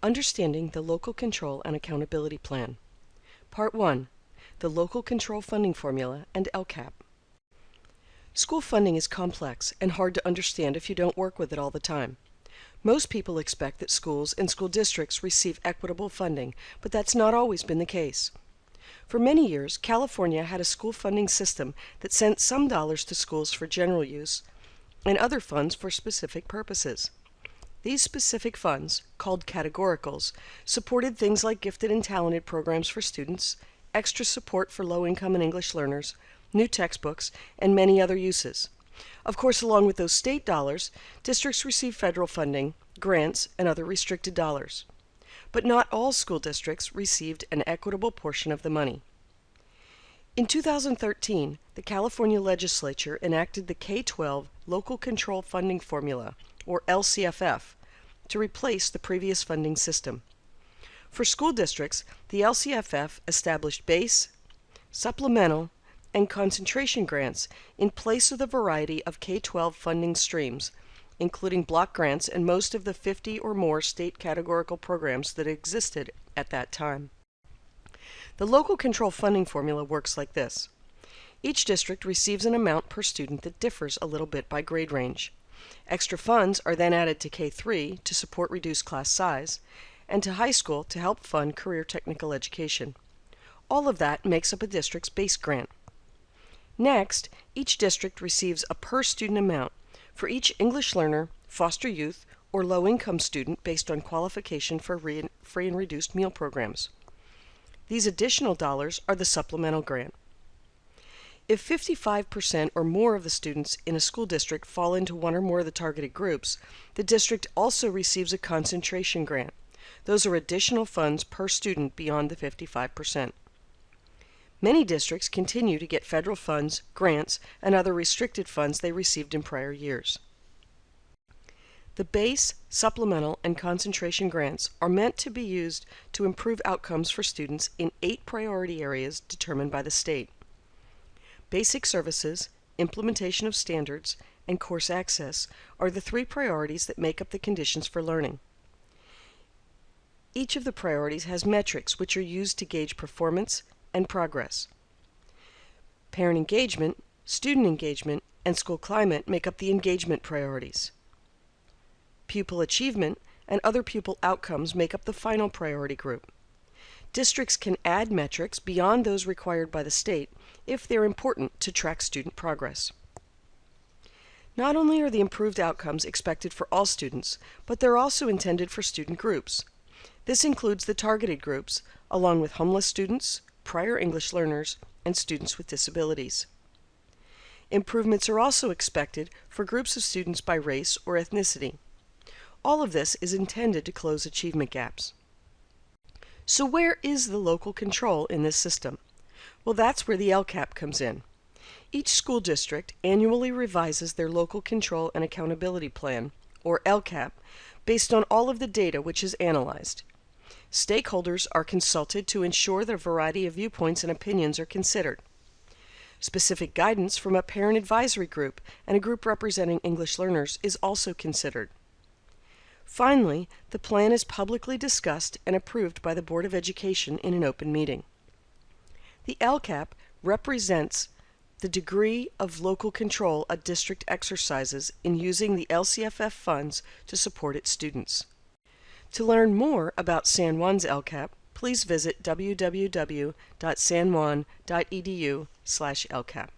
Understanding the Local Control and Accountability Plan. Part 1. The Local Control Funding Formula and Lcap. School funding is complex and hard to understand if you don't work with it all the time. Most people expect that schools and school districts receive equitable funding, but that's not always been the case. For many years, California had a school funding system that sent some dollars to schools for general use and other funds for specific purposes. These specific funds, called categoricals, supported things like gifted and talented programs for students, extra support for low-income and English learners, new textbooks, and many other uses. Of course, along with those state dollars, districts receive federal funding, grants, and other restricted dollars. But not all school districts received an equitable portion of the money. In 2013, the California legislature enacted the K-12 Local Control Funding Formula, or LCFF, to replace the previous funding system. For school districts, the LCFF established base, supplemental, and concentration grants in place of the variety of K-12 funding streams, including block grants and most of the 50 or more state categorical programs that existed at that time. The local control funding formula works like this. Each district receives an amount per student that differs a little bit by grade range. Extra funds are then added to K-3 to support reduced class size, and to high school to help fund career technical education. All of that makes up a district's base grant. Next, each district receives a per student amount for each English learner, foster youth, or low-income student based on qualification for free and reduced meal programs. These additional dollars are the supplemental grant. If 55% or more of the students in a school district fall into one or more of the targeted groups, the district also receives a concentration grant. Those are additional funds per student beyond the 55%. Many districts continue to get federal funds, grants, and other restricted funds they received in prior years. The base, supplemental, and concentration grants are meant to be used to improve outcomes for students in 8 priority areas determined by the state. Basic services, implementation of standards, and course access are the 3 priorities that make up the conditions for learning. Each of the priorities has metrics which are used to gauge performance and progress. Parent engagement, student engagement, and school climate make up the engagement priorities. Pupil achievement and other pupil outcomes make up the final priority group. Districts can add metrics beyond those required by the state if they're important to track student progress. Not only are the improved outcomes expected for all students, but they're also intended for student groups. This includes the targeted groups, along with homeless students, prior English learners, and students with disabilities. Improvements are also expected for groups of students by race or ethnicity. All of this is intended to close achievement gaps. So where is the local control in this system? Well, that's where the Lcap comes in. Each school district annually revises their Local Control and Accountability Plan, or Lcap, based on all of the data which is analyzed. Stakeholders are consulted to ensure that a variety of viewpoints and opinions are considered. Specific guidance from a parent advisory group and a group representing English learners is also considered. Finally, the plan is publicly discussed and approved by the Board of Education in an open meeting. The Lcap represents the degree of local control a district exercises in using the LCFF funds to support its students. To learn more about San Juan's Lcap, please visit www.sanjuan.edu/Lcap.